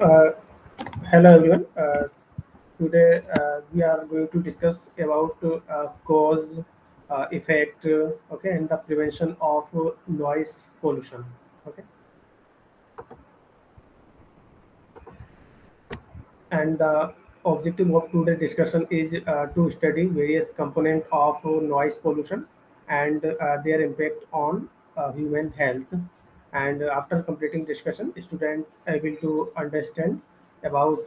Uh, Hello everyone. Today we are going to discuss about cause, effect, okay, and the prevention of noise pollution. Okay, and the objective of today's discussion is to study various components of noise pollution and their impact on human health. And after completing discussion, students able to understand about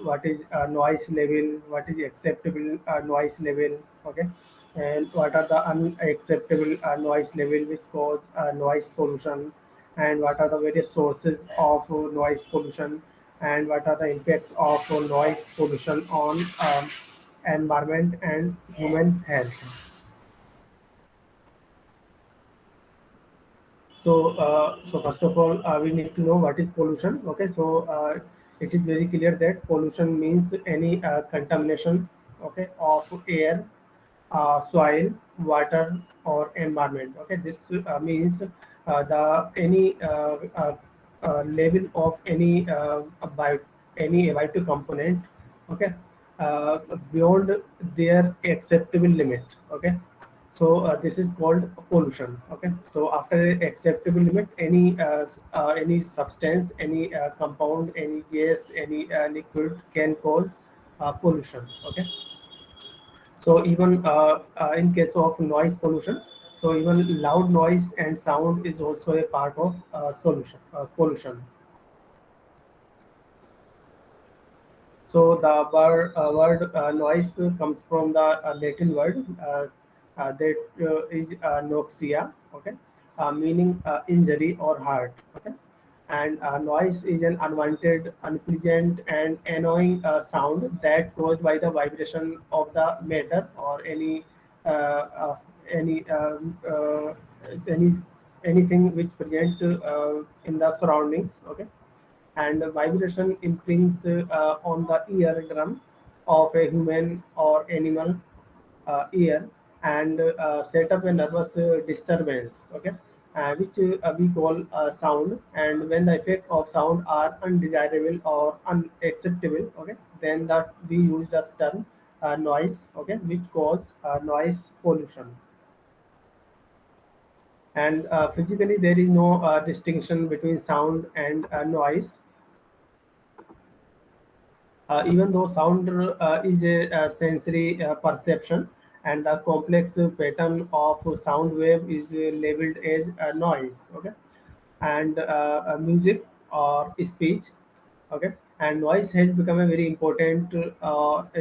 what is noise level, what is acceptable noise level, okay, and what are the unacceptable noise level which cause noise pollution, and what are the various sources of noise pollution, and what are the impact of noise pollution on environment and human health. So first of all, we need to know what is pollution. Okay, it is very clear that pollution means any contamination, okay, of air, soil, water, or environment. Okay, this means the any level of any vital component. Okay, uh, beyond their acceptable limit. Okay, this is called pollution. Okay, so after acceptable limit, any substance, any compound, any gas, any liquid can cause pollution. Okay, so even in case of noise pollution, so even loud noise and sound is also a part of solution pollution. So the word noise comes from the Latin word that is noxia, okay, meaning injury or hurt, okay. And noise is an unwanted, unpleasant, and annoying sound that caused by the vibration of the matter or uh, uh, any any anything which present in the surroundings, okay. And the vibration imprints on the eardrum of a human or animal ear and set up a nervous disturbance, okay, which we call sound. And when the effect of sound are undesirable or unacceptable, okay, then that we use the term noise, okay, which cause noise pollution. And physically there is no distinction between sound and noise. Even though sound is a sensory perception, and the complex pattern of sound wave is labeled as noise, okay. And music or speech, okay. And noise has become a very important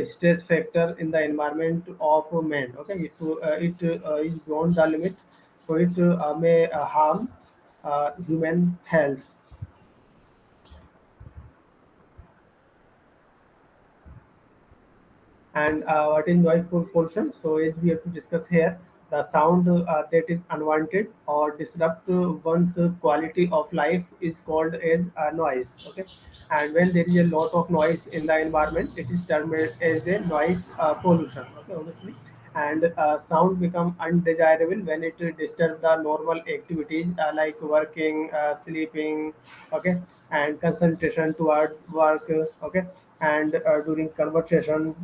stress factor in the environment of man, okay. If it is beyond the limit, so it may harm human health. And what is noise pollution? So as we have to discuss here, the sound that is unwanted or disrupt one's quality of life is called as noise, okay. And when there is a lot of noise in the environment, it is termed as a noise pollution, okay, obviously. And sound become undesirable when it disturbs the normal activities like working, sleeping, okay, and concentration toward work, okay, and during conversation,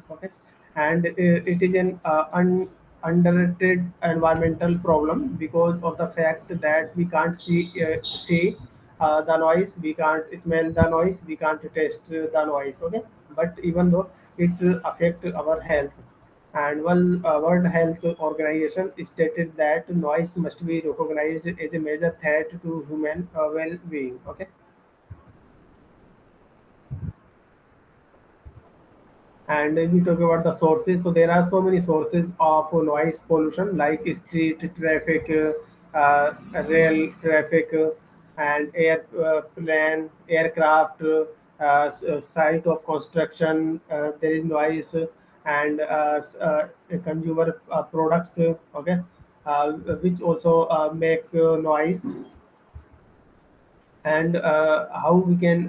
okay. And it is an underrated environmental problem because of the fact that we can't see the noise, we can't smell the noise, we can't taste the noise, okay. But even though it affect our health, and World Health Organization stated that noise must be recognized as a major threat to human well-being, okay. And if we talk about the sources, so there are so many sources of noise pollution like street traffic, rail traffic, and aircraft, site of construction, there is noise, and consumer products, okay, which also make noise. And how we can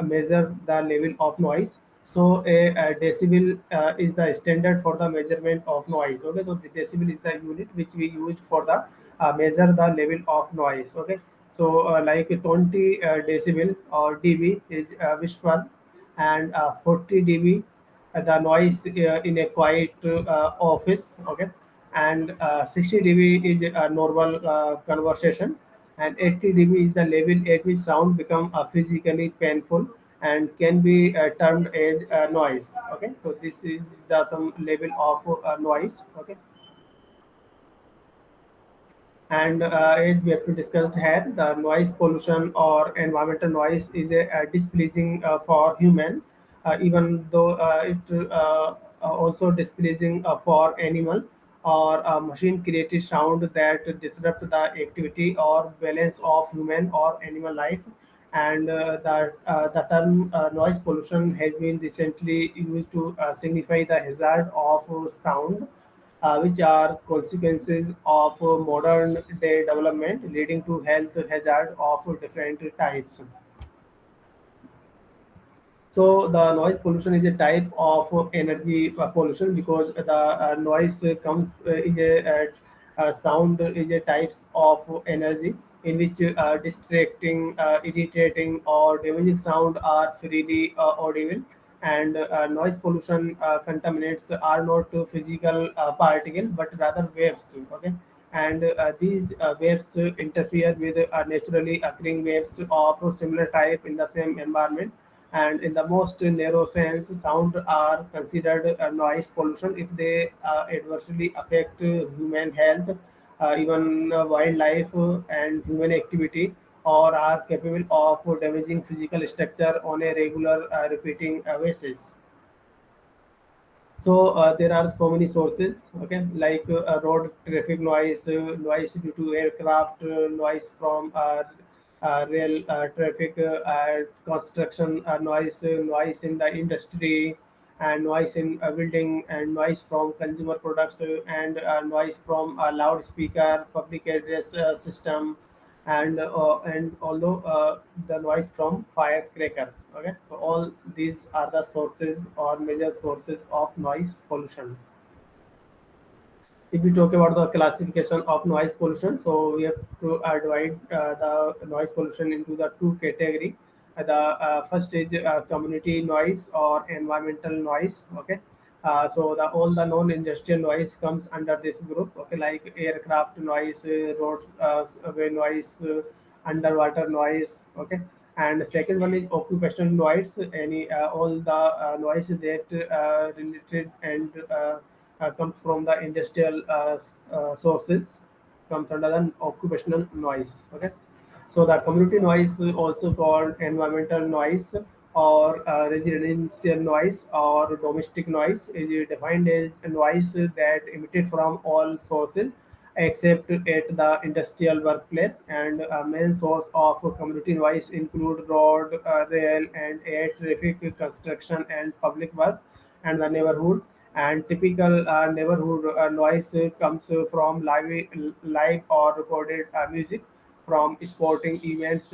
measure the level of noise. So a decibel is the standard for the measurement of noise, okay. So the decibel is the unit which we use for the measure the level of noise, okay. So, like 20 decibel or dB is whisper, and 40 dB the noise in a quiet office. Okay, and 60 dB is a normal conversation, and 80 dB is the level at which sound become physically painful and can be termed as noise. Okay, so this is the some level of noise. Okay, and as we have to discuss here, the noise pollution or environmental noise is displeasing for human, even though also displeasing for animal or machine created sound that disrupt the activity or balance of human or animal life. And the term noise pollution has been recently used to signify the hazard of sound, which are consequences of modern day development leading to health hazard of different types. So the noise pollution is a type of energy pollution because the noise comes is a sound is a types of energy in which distracting, irritating, or damaging sound are freely audible. And noise pollution contaminants are not physical particle but rather waves. Okay, and these waves interfere with naturally occurring waves of similar type in the same environment. And in the most narrow sense, sound are considered noise pollution if they adversely affect human health, even wildlife and human activity, or are capable of damaging physical structure on a regular repeating basis. So there are so many sources, okay, like road traffic noise, noise due to aircraft, noise from rail traffic, construction noise, noise in the industry, and noise in a building, and noise from consumer products, and noise from a loudspeaker, public address system, and although the noise from firecrackers. Okay, so all these are the sources or major sources of noise pollution. If we talk about the classification of noise pollution, so we have to divide the noise pollution into the two category. The first is community noise or environmental noise. Okay, so the all the non-industrial noise comes under this group. Okay, like aircraft noise, road way noise, underwater noise. Okay, and the second one is occupational noise. Any all the noise that related and comes from the industrial sources, comes under the occupational noise. Okay, so the community noise, also called environmental noise or residential noise or domestic noise, is defined as a noise that emitted from all sources except at the industrial workplace. And main source of community noise include road, rail, and air traffic, construction, and public work, and the neighborhood. And typical neighborhood noise comes from live or recorded music, from sporting events,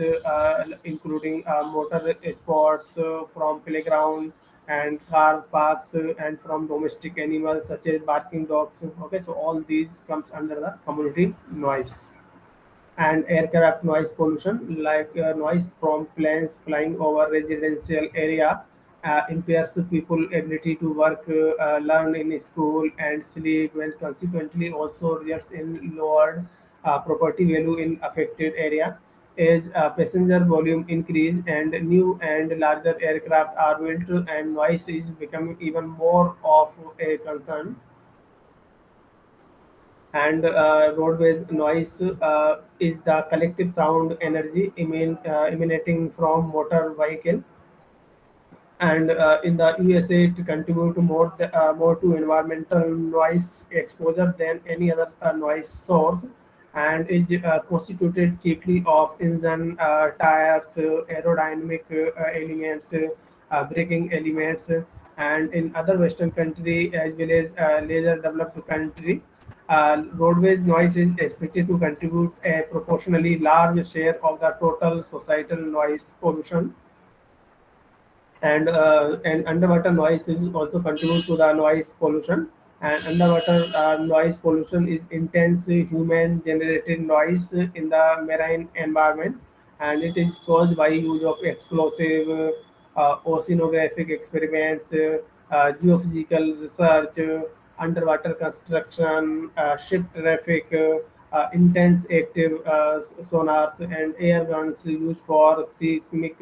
including motor sports, from playground and car parks, and from domestic animals such as barking dogs. Okay, so all these comes under the community noise. And aircraft noise pollution, like noise from planes flying over residential area, impairs people ability to work, learn in school, and sleep, and consequently also results in lowered property value in affected area. As passenger volume increase and new and larger aircraft are built, and noise is becoming even more of a concern. And roadways noise is the collective sound energy emanating from motor vehicle, and in the USA it contribute to more to environmental noise exposure than any other noise source, and is constituted chiefly of engine, tires, aerodynamic elements, braking elements. And in other Western country as well as later developed country, roadways noise is expected to contribute a proportionally large share of the total societal noise pollution. And underwater noise is also contribute to the noise pollution. And underwater noise pollution is intense human generated noise in the marine environment, and it is caused by use of explosive, oceanographic experiments, geophysical research, underwater construction, ship traffic, intense active sonars, and air guns used for seismic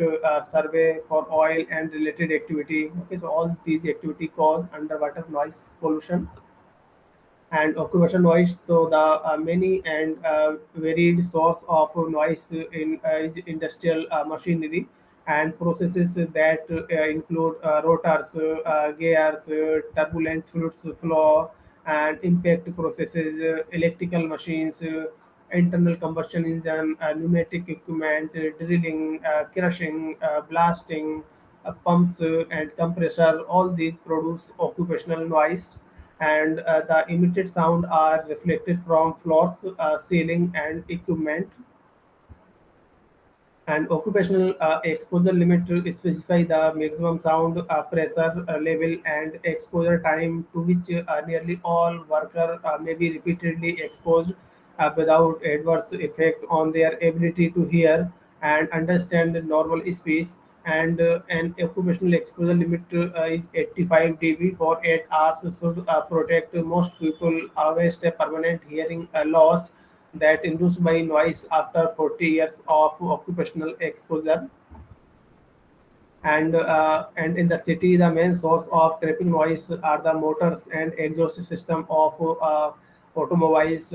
survey for oil and related activity. Okay, so all these activity cause underwater noise pollution. And occupation noise. So the many and varied source of noise in is industrial machinery and processes that include rotors, gears, turbulent fluids flow, and impact processes, electrical machines, internal combustion engine, pneumatic equipment, drilling, crushing, blasting, pumps and compressor. All these produce occupational noise, and the emitted sound are reflected from floors, ceiling, and equipment. And occupational exposure limit to specify the maximum sound pressure level and exposure time to which nearly all worker may be repeatedly exposed without adverse effect on their ability to hear and understand normal speech. And an occupational exposure limit is 85 dB for 8 hours should protect most people against a permanent hearing loss that induced by noise after 40 years of occupational exposure. And in the city, the main source of traffic noise are the motors and exhaust system of automobiles,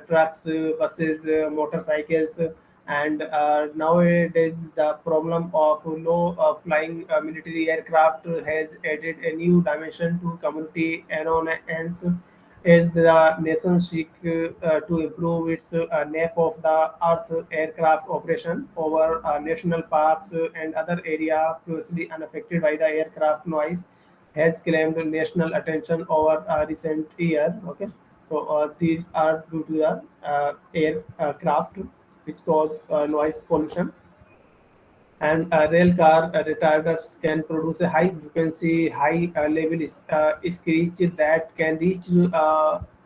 trucks, buses, motorcycles. And nowadays, the problem of low flying military aircraft has added a new dimension to community annoyance as the nation seek to improve its NAP of the Earth aircraft operation over national parks and other area previously unaffected by the aircraft noise has claimed national attention over recent year. Okay, so these are due to the aircraft which cause noise pollution. And rail car retarders can produce a high frequency, high level screech that can reach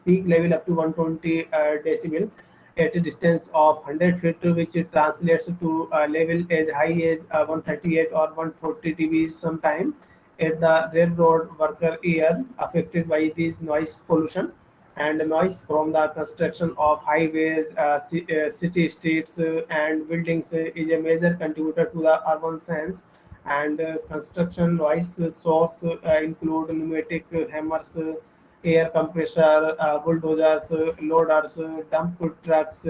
peak level up to 120 decibel at a distance of 100 feet, which translates to level as high as 138 or 140 dB sometime at the railroad worker ear affected by this noise pollution. And noise from the construction of highways, city streets, and buildings is a major contributor to the urban sense. And construction noise source include pneumatic hammers, air compressor, bulldozers, loaders, dump trucks.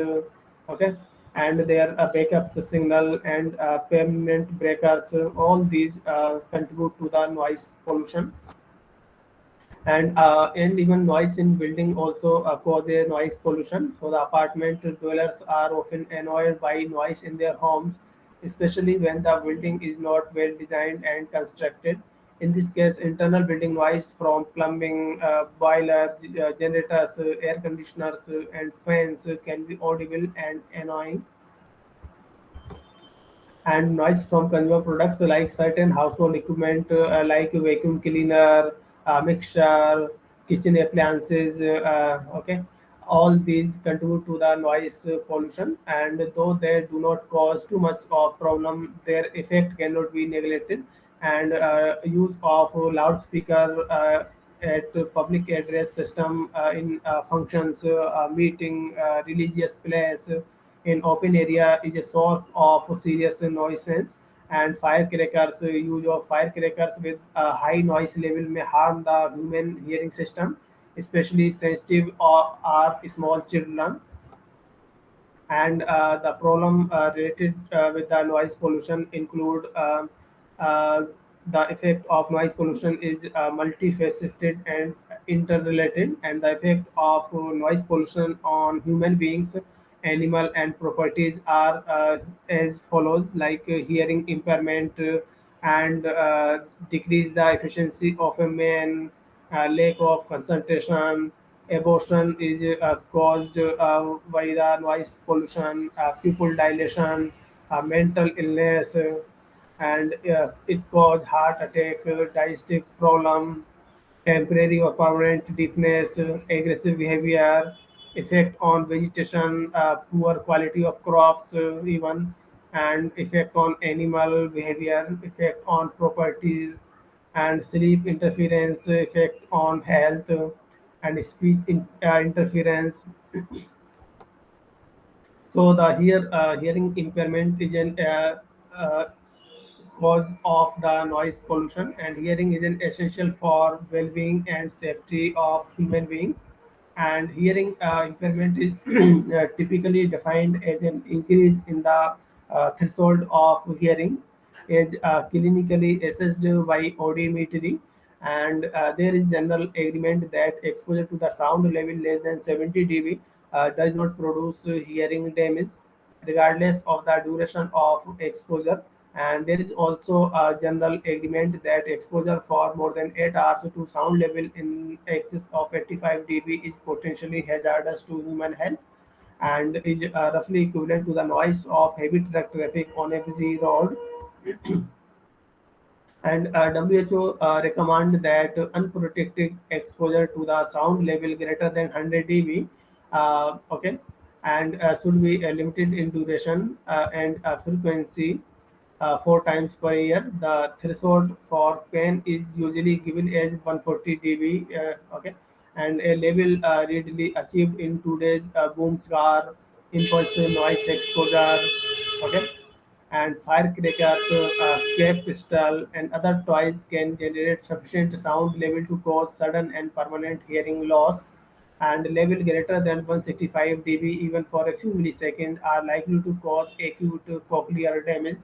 Okay, and their backup signal and pavement breakers. All these contribute to the noise pollution. And even noise in building also cause a noise pollution. So the apartment dwellers are often annoyed by noise in their homes, especially when the building is not well designed and constructed. In this case, internal building noise from plumbing, boilers, generators, air conditioners, and fans can be audible and annoying. And noise from consumer products like certain household equipment like vacuum cleaner, mixture, kitchen appliances. Okay, all these contribute to the noise pollution, and though they do not cause too much of problem, their effect cannot be neglected. And use of loudspeaker at public address system in functions, meeting, religious place, in open area is a source of serious nuisance. And firecrackers, use of firecrackers with a high noise level may harm the human hearing system, especially sensitive or small children. And the problem related with the noise pollution include uh, the effect of noise pollution is multifaceted and interrelated. And the effect of noise pollution on human beings, animal, and properties are as follows, like hearing impairment, and decrease the efficiency of a man, lack of concentration. Abortion is caused by the noise pollution, pupil dilation, mental illness, and it cause heart attack, digestive problem. temporary or permanent deafness, aggressive behavior, effect on vegetation, poor quality of crops, even, and effect on animal behavior, effect on properties, and sleep interference, effect on health, and speech interference. So the hearing impairment is an cause of the noise pollution, and hearing is an essential for well-being and safety of human beings. And hearing impairment is typically defined as an increase in the threshold of hearing, is clinically assessed by audiometry, and there is general agreement that exposure to the sound level less than 70 dB does not produce hearing damage regardless of the duration of exposure. And there is also a general agreement that exposure for more than 8 hours to sound level in excess of 85 dB is potentially hazardous to human health, and is roughly equivalent to the noise of heavy truck traffic on a busy road. And WHO recommend that unprotected exposure to the sound level greater than 100 dB, okay, and should be limited in duration and frequency 4 times per year. The threshold for pain is usually given as 140 dB, okay, and a level readily achieved in today's boom scar, impulse noise exposure, okay, and firecrackers, cape pistol, and other toys can generate sufficient sound level to cause sudden and permanent hearing loss. And level greater than 165 dB, even for a few milliseconds, are likely to cause acute cochlear damage.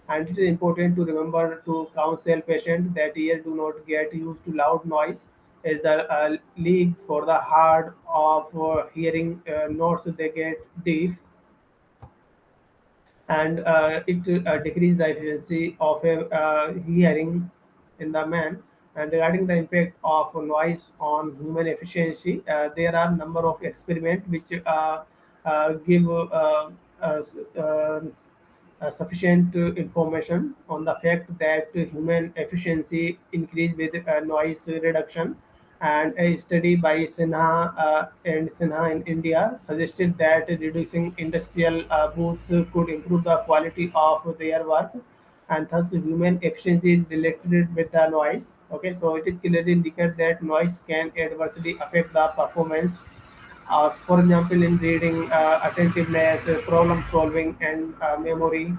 And it is important to remember to counsel patients that ears do not get used to loud noise, as the lead for the hard of hearing notes they get deaf, and it decrease the efficiency of a hearing in the man. And regarding the impact of noise on human efficiency, there are number of experiments which give sufficient information on the fact that human efficiency increase with noise reduction. And a study by Sinha and Sinha in India suggested that reducing industrial booths could improve the quality of their work, and thus human efficiency is related with the noise. Okay, so it is clearly indicated that noise can adversely affect the performance. For example, in reading, attentiveness, problem solving, and memory,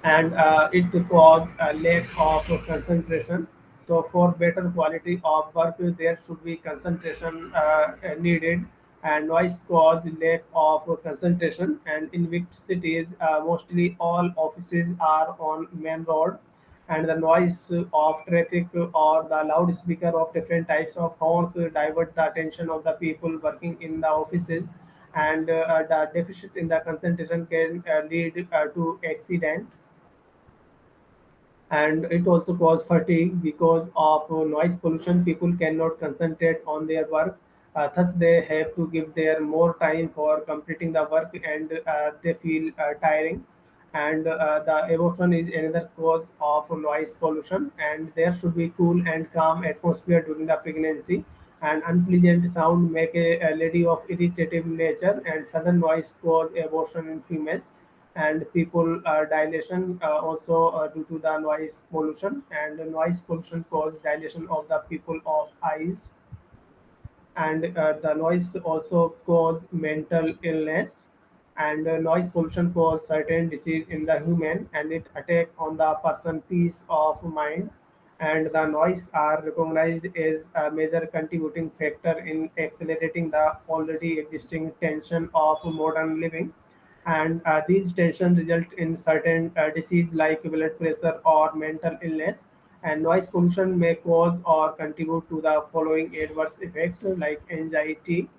and it cause a lack of concentration. So for better quality of work, there should be concentration needed, and noise cause lack of concentration. And in big cities, mostly all offices are on main road, and the noise of traffic or the loudspeaker of different types of horns divert the attention of the people working in the offices, and the deficit in the concentration can lead to accident. And it also causes fatigue because of noise pollution. People cannot concentrate on their work, thus they have to give their more time for completing the work, and they feel tiring. And the erosion is another cause of noise pollution, and there should be cool and calm atmosphere during the pregnancy. And unpleasant sound make a lady of irritative nature, and sudden noise cause abortion in females, and people dilation also due to the noise pollution. And the noise pollution cause dilation of the people of eyes, and the noise also cause mental illness. And noise pollution cause certain disease in the human, and it attack on the person peace of mind. And the noise are recognized as a major contributing factor in accelerating the already existing tension of modern living. And these tensions result in certain disease like blood pressure or mental illness. And noise pollution may cause or contribute to the following adverse effects like anxiety,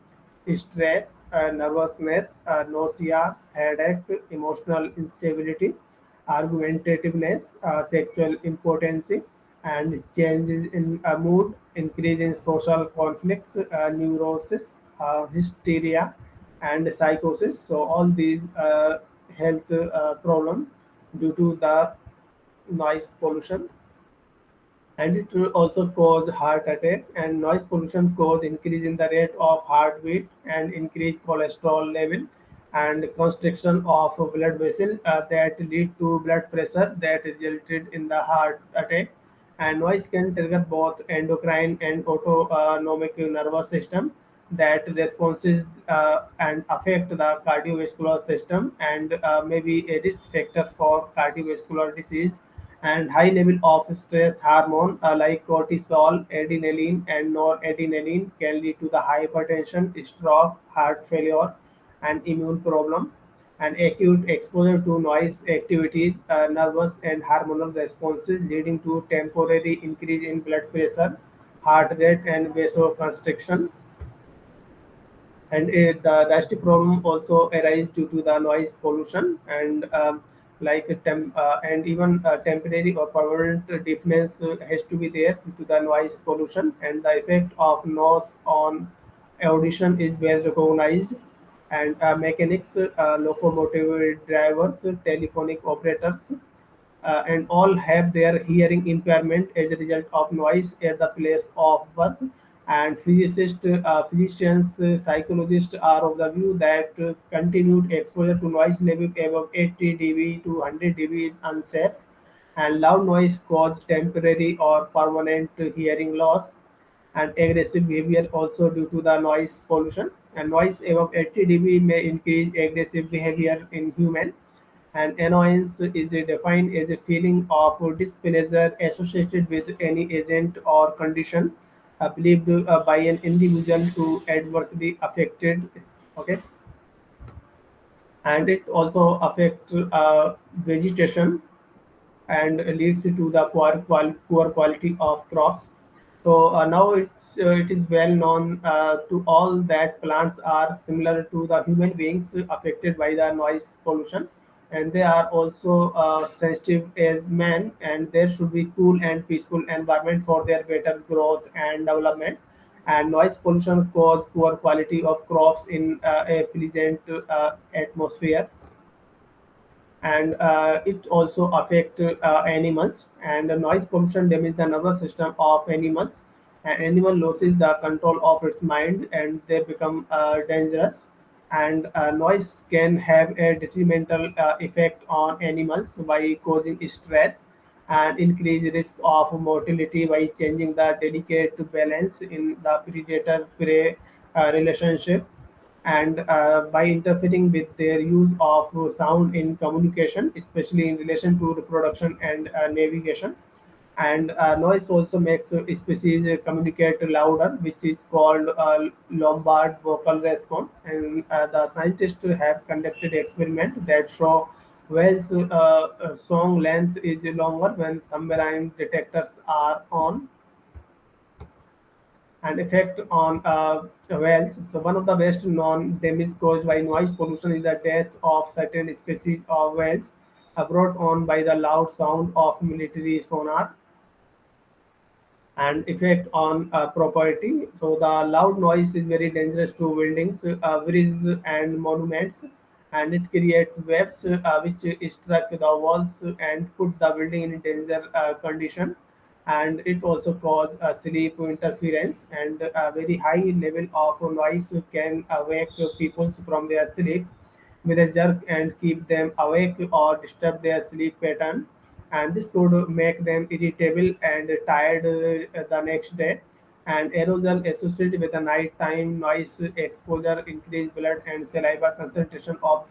stress, nervousness, nausea, headache, emotional instability, argumentativeness, sexual impotency, and changes in mood, increase in social conflicts, neurosis, hysteria, and psychosis. So all these health problem due to the noise pollution. and it will also cause heart attack. And noise pollution cause increase in the rate of heartbeat and increase cholesterol level and constriction of blood vessel that lead to blood pressure that resulted in the heart attack. And noise can trigger both endocrine and autonomic nervous system that responses and affect the cardiovascular system and may be a risk factor for cardiovascular disease. And high level of stress hormone like cortisol, adrenaline, and noradrenaline can lead to the hypertension, stroke, heart failure, and immune problem. And acute exposure to noise activities, nervous and hormonal responses leading to temporary increase in blood pressure, heart rate, and vasoconstriction. And the drastic problem also arise due to the noise pollution and and even temporary or permanent deafness has to be there due to the noise pollution. And the effect of noise on audition is well recognized. And mechanics, locomotive drivers, telephonic operators, and all have their hearing impairment as a result of noise at the place of work. And physicians, psychologists are of the view that continued exposure to noise level above 80 dB to 100 dB is unsafe, and loud noise cause temporary or permanent hearing loss. And aggressive behavior also due to the noise pollution. And noise above 80 dB may increase aggressive behavior in human. And annoyance is defined as a feeling of displeasure associated with any agent or condition believed by an individual to adversely affected. Okay, and it also affects vegetation and leads to the poor quality of crops. So now it is well known to all that plants are similar to the human beings affected by the noise pollution, and they are also sensitive as man, and there should be cool and peaceful environment for their better growth and development. And noise pollution cause poor quality of crops in a pleasant atmosphere. And it also affect animals. And the noise pollution damage the nervous system of animals, and animal loses the control of its mind and they become dangerous. And noise can have a detrimental effect on animals by causing stress and increase risk of mortality by changing the delicate balance in the predator prey relationship. And by interfering with their use of sound in communication, especially in relation to reproduction and navigation. And noise also makes species communicate louder, which is called Lombard vocal response. And the scientists have conducted experiments that show whales' song length is longer when submarine detectors are on. And effect on whales. So one of the best known damage caused by noise pollution is the death of certain species of whales brought on by the loud sound of military sonar. And effect on property. So the loud noise is very dangerous to buildings, bridges, and monuments, and it creates waves which struck the walls and put the building in danger condition. And it also cause sleep interference, and a very high level of noise can wake people from their sleep with a jerk and keep them awake or disturb their sleep pattern. And this could make them irritable and tired the next day. And aerosol associated with the nighttime noise exposure increase blood and saliva concentration of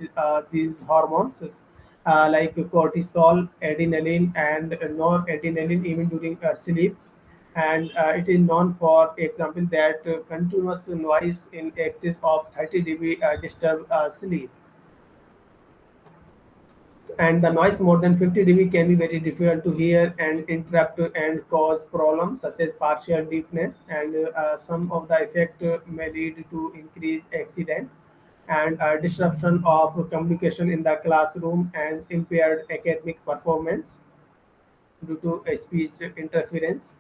these hormones like cortisol, adrenaline, and noradrenaline even during sleep. And it is known, for example, that continuous noise in excess of 30 dB disturb sleep. And the noise more than 50 dB can be very difficult to hear and interrupt and cause problems such as partial deafness. And some of the effect may lead to increased accident and disruption of communication in the classroom and impaired academic performance due to speech interference.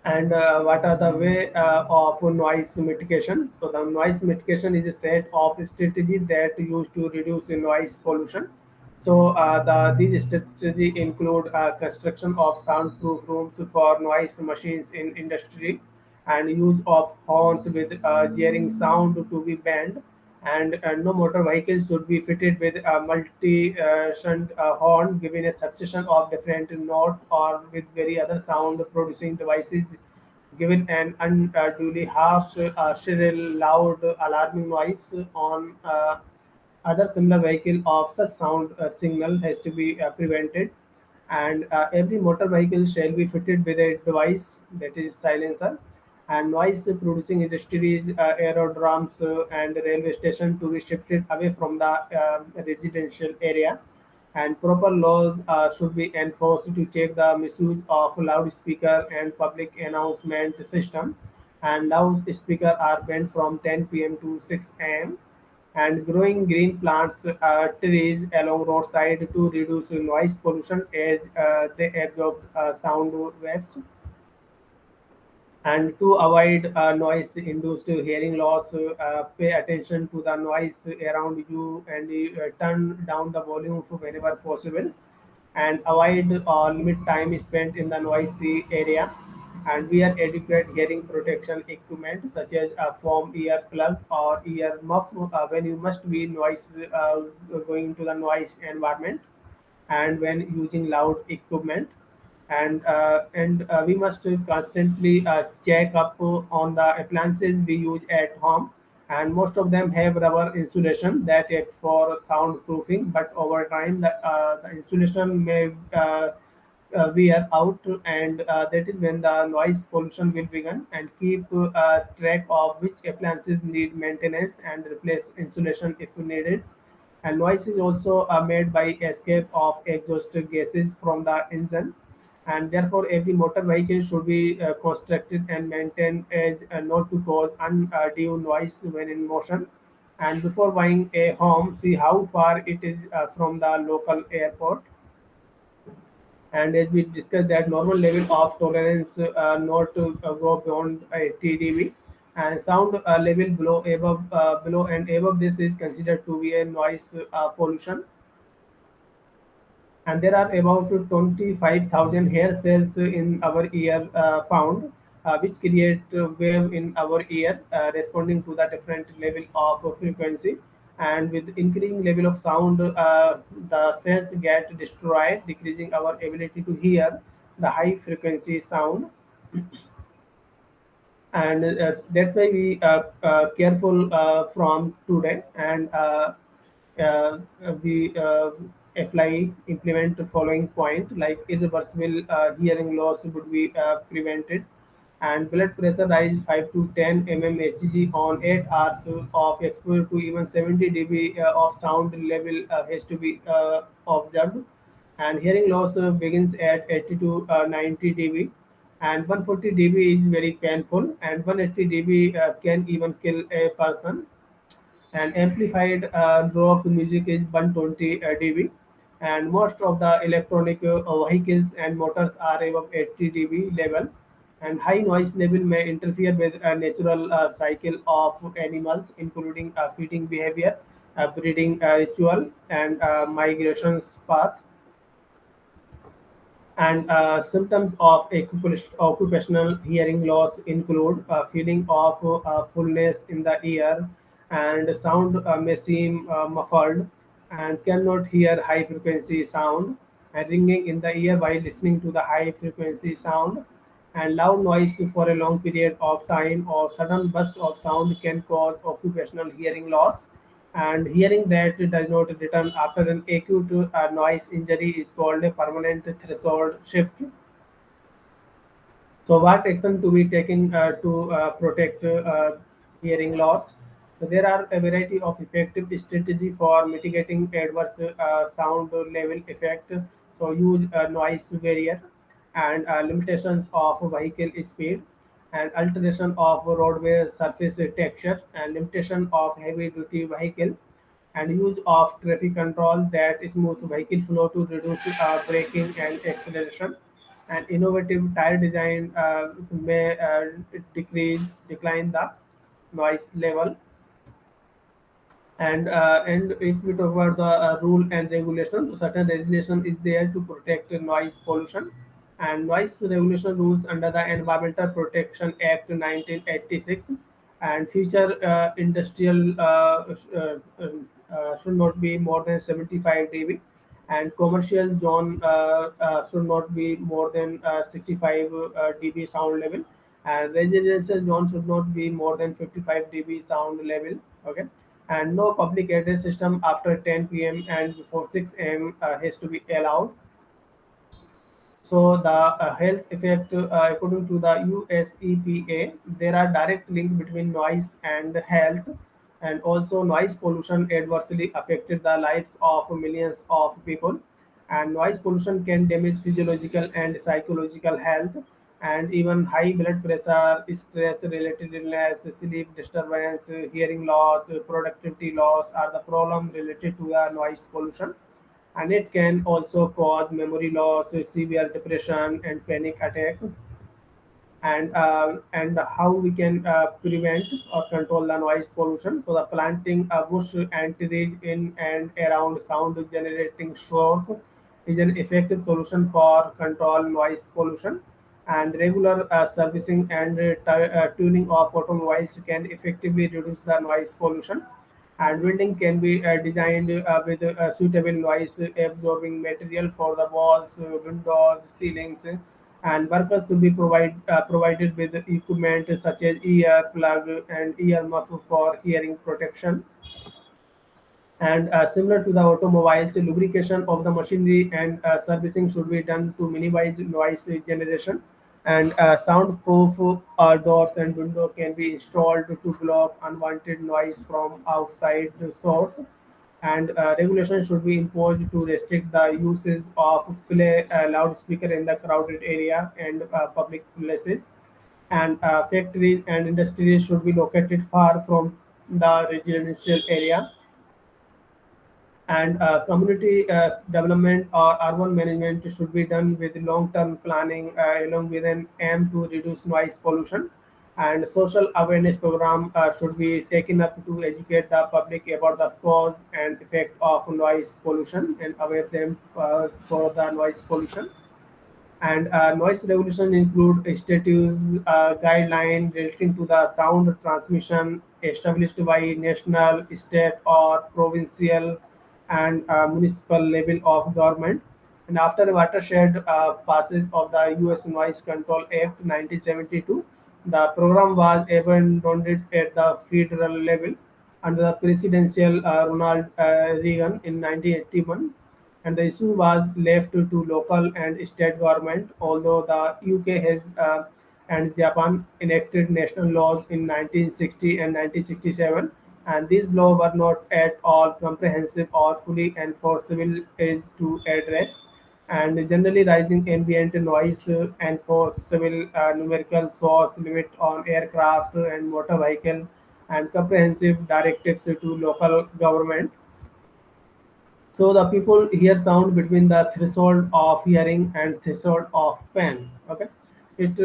And what are the way of noise mitigation? So the noise mitigation is a set of strategies that used to reduce the noise pollution. So these strategies include construction of soundproof rooms for noise machines in industry, and use of horns with jarring sound to be banned, and no motor vehicles should be fitted with a multi-shunt horn given a succession of different note or with very other sound producing devices given an unduly harsh, shrill, loud, alarming noise on other similar vehicle of such sound signal has to be prevented, and every motor vehicle shall be fitted with a device that is silencer, and noise producing industries, aerodromes, and railway station to be shifted away from the residential area, and proper laws should be enforced to check the misuse of loudspeaker and public announcement system, and loudspeaker are banned from 10 p.m. to 6 a.m., and growing green plants, trees along roadside to reduce noise pollution as they absorb sound waves, and to avoid noise-induced hearing loss, pay attention to the noise around you and turn down the volume whenever possible, and avoid or limit time spent in the noisy area, and wear adequate hearing protection equipment such as a foam ear plug or ear muff when you must be noise going to the noise environment, and when using loud equipment, and we must constantly check up on the appliances we use at home, and most of them have rubber insulation that act for soundproofing, but over time the insulation may wear out, and that is when the noise pollution will begin, and keep track of which appliances need maintenance and replace insulation if needed, and noise is also made by escape of exhaust gases from the engine, and therefore every motor vehicle should be constructed and maintained as not to cause undue noise when in motion, and before buying a home see how far it is from the local airport, and as we discussed that normal level of tolerance not to go beyond 80 dB, and sound level below and above this is considered to be a noise pollution, and there are about 25,000 hair cells in our ear found, which create wave in our ear responding to the different level of frequency, and with increasing level of sound the cells get destroyed, decreasing our ability to hear the high frequency sound, and that's why we careful from today, and uh, we apply implement the following point like irreversible hearing loss would be prevented, and blood pressure rise 5 to 10 mmHg on 8 hours of exposure to even 70 dB of sound level has to be observed, and hearing loss begins at 80 to 90 dB, and 140 dB is very painful, and 180 dB can even kill a person, and amplified rock music is 120 dB, and most of the electronic vehicles and motors are above 80 dB level, and high noise level may interfere with a natural cycle of animals including feeding behavior, breeding ritual, and migrations path, and symptoms of occupational hearing loss include a feeling of fullness in the ear, and sound may seem muffled, and cannot hear high frequency sound, and ringing in the ear while listening to the high frequency sound, and loud noise for a long period of time or sudden burst of sound can cause occupational hearing loss, and hearing that does not return after an acute noise injury is called a permanent threshold shift. So, what action to be taken to protect hearing loss? So there are a variety of effective strategy for mitigating adverse sound level effect. So, use a noise barrier, and limitations of vehicle speed, and alteration of roadway surface texture, and limitation of heavy duty vehicle, and use of traffic control that smooth vehicle flow to reduce braking and acceleration, and innovative tire design may decline the noise level, And if we talk about the rule and regulation, certain regulation is there to protect noise pollution, and noise regulation rules under the Environmental Protection Act 1986, and future industrial should not be more than 75 dB, and commercial zone should not be more than 65 dB sound level, and residential zone should not be more than 55 dB sound level. Okay, and no public address system after 10 p.m. and before 6 a.m. Has to be allowed. So the health effect, according to the USEPA, there are direct link between noise and health, and also noise pollution adversely affected the lives of millions of people, and noise pollution can damage physiological and psychological health, and even high blood pressure, stress-related illness, sleep disturbance, hearing loss, productivity loss are the problem related to the noise pollution, and it can also cause memory loss, severe depression, and panic attack. And how we can prevent or control the noise pollution. So the planting a bush and trees in and around sound generating source is an effective solution for control noise pollution. And regular servicing and tuning of automobiles can effectively reduce the noise pollution. And building can be designed with suitable noise absorbing material for the walls, windows, ceilings, and workers should be provided with equipment such as ear plug and ear muff for hearing protection. And similar to the automobiles, lubrication of the machinery and servicing should be done to minimize noise generation. And soundproof doors and window can be installed to block unwanted noise from outside the source. And regulations should be imposed to restrict the uses of play loudspeaker in the crowded area and public places. And factories and industries should be located far from the residential area. And community development or urban management should be done with long-term planning along with an aim to reduce noise pollution, and social awareness program should be taken up to educate the public about the cause and effect of noise pollution and aware them for the noise pollution. And noise regulation include statutes, guideline relating to the sound transmission established by national, state, or provincial and municipal level of government. And after the watershed passage of the U.S. Noise Control Act 1972, the program was abandoned at the federal level under the presidential Ronald Reagan in 1981, and the issue was left to local and state government. Although the UK has and Japan enacted national laws in 1960 and 1967, and these laws were not at all comprehensive or fully enforceable as to address and generally rising ambient noise enforceable numerical source limit on aircraft and motor vehicle and comprehensive directives to local government. So the people hear sound between the threshold of hearing and threshold of pain. Okay, it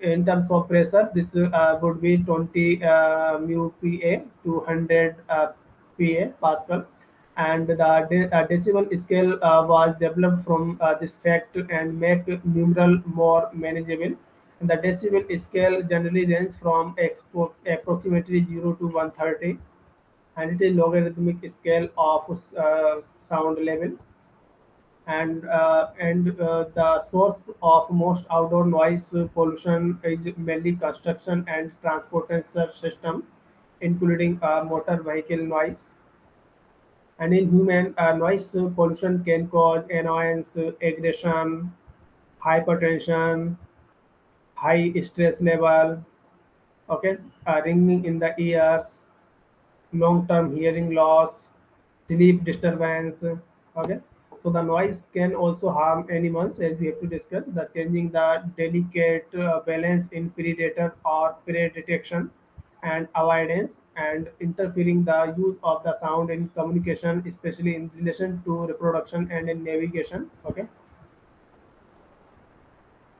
in terms of pressure, this would be 20 mu pa to 100 pa Pascal, and the decibel scale was developed from this fact and make numeral more manageable. And the decibel scale generally ranges from approximately 0 to 130, and it is logarithmic scale of sound level. And the source of most outdoor noise pollution is mainly construction and transportation system, including motor vehicle noise. And in human, noise pollution can cause annoyance, aggression, hypertension, high stress level, okay, ringing in the ears, long-term hearing loss, sleep disturbance. Okay, so the noise can also harm animals, as we have to discuss. The changing the delicate balance in predator or prey detection and avoidance, and interfering the use of the sound in communication, especially in relation to reproduction and in navigation. Okay,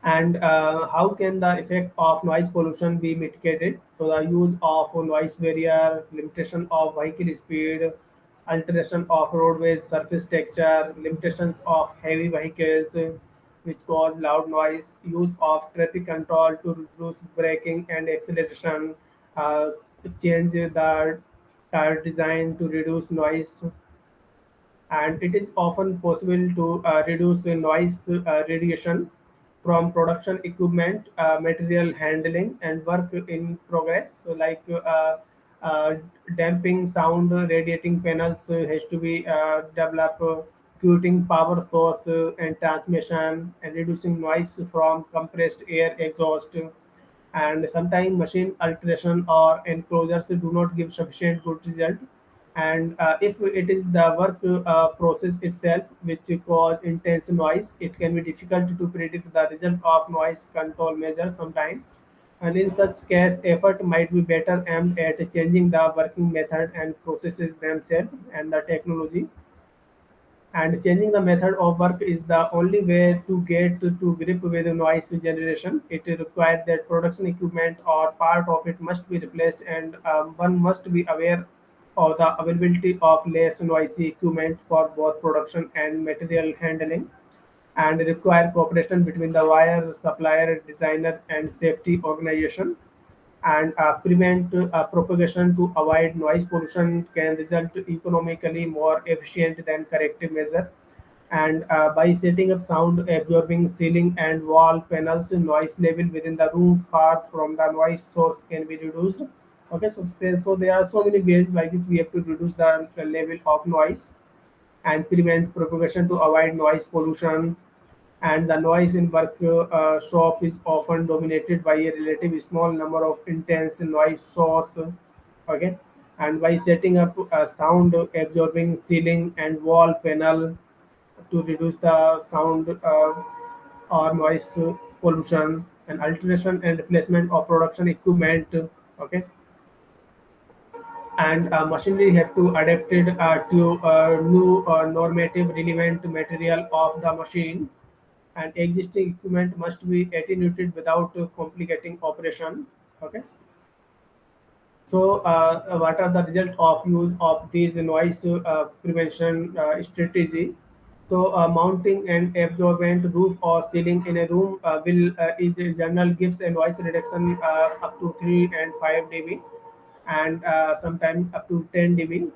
And how can the effect of noise pollution be mitigated? So the use of noise barrier, limitation of vehicle speed, alteration of roadways surface texture, limitations of heavy vehicles which cause loud noise, use of traffic control to reduce braking and acceleration, uh, change the tire design to reduce noise, and it is often possible to reduce the noise radiation from production equipment, material handling, and work in progress. So, like damping sound radiating panels has to be developed, curing power source and transmission, and reducing noise from compressed air exhaust, and sometimes machine alteration or enclosures do not give sufficient good result, and if it is the work process itself which cause intense noise, it can be difficult to predict the result of noise control measures sometimes, and in such case effort might be better aimed at changing the working method and processes themselves and the technology, and changing the method of work is the only way to get to grip with noise generation. It requires that production equipment or part of it must be replaced, and one must be aware of the availability of less noisy equipment for both production and material handling, and require cooperation between the wire supplier, designer, and safety organization, and prevent propagation to avoid noise pollution can result economically more efficient than corrective measure, and by setting up sound absorbing ceiling and wall panels, noise level within the room far from the noise source can be reduced. Okay, so there are so many ways like this we have to reduce the level of noise and prevent propagation to avoid noise pollution, and the noise in workshop is often dominated by a relatively small number of intense noise source. Okay, and by setting up a sound absorbing ceiling and wall panel to reduce the sound or noise pollution, and alteration and replacement of production equipment. Okay, and machinery have to adapt it to new normative relevant material of the machine, and existing equipment must be attenuated without complicating operation. Okay, so what are the result of use of these noise prevention strategy? So mounting an absorbent roof or ceiling in a room will is in general gives a noise reduction up to 3 and 5 dB, and sometimes up to 10 dB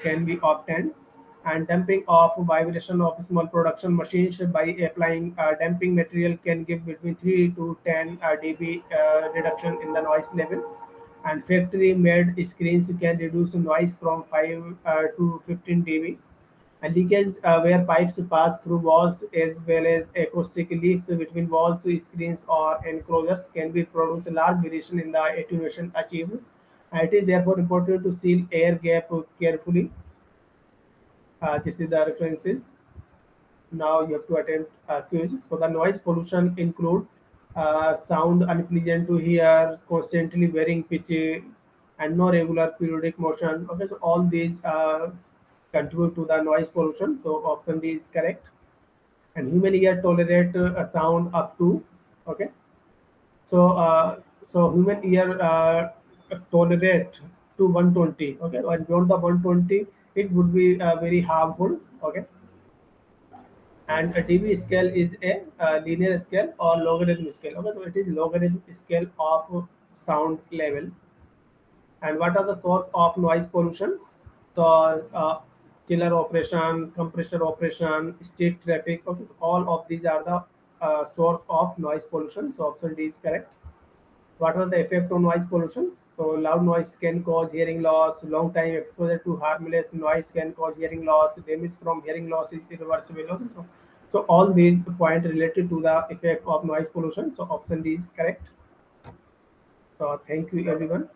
can be obtained. And damping of vibration of small production machines by applying damping material can give between 3 to 10 dB reduction in the noise level. And factory made screens can reduce noise from 5 to 15 dB. And leakage where pipes pass through walls as well as acoustic leaks between walls, screens, or enclosures can be produce a large variation in the attenuation achieved. It is therefore important to seal air gap carefully. This is the references. Now you have to attempt a quiz. So the noise pollution include sound unpleasant to hear, constantly varying pitch, and no regular periodic motion. Okay, so all these contribute to the noise pollution. So option D is correct. And human ear tolerate a sound up to. Okay, so human ear tolerate to 120. Okay, and beyond the 120, it would be very harmful. Okay, and a dB scale is a linear scale or logarithm scale. Okay, so it is logarithm scale of sound level. And what are the source of noise pollution? So, chiller operation, compressor operation, street traffic. Okay, so all of these are the source of noise pollution. So option D is correct. What are the effect of noise pollution? So loud noise can cause hearing loss. Long time exposure to harmless noise can cause hearing loss. Damage from hearing loss is irreversible. Okay, so all these points related to the effect of noise pollution. So option D is correct. So thank you everyone.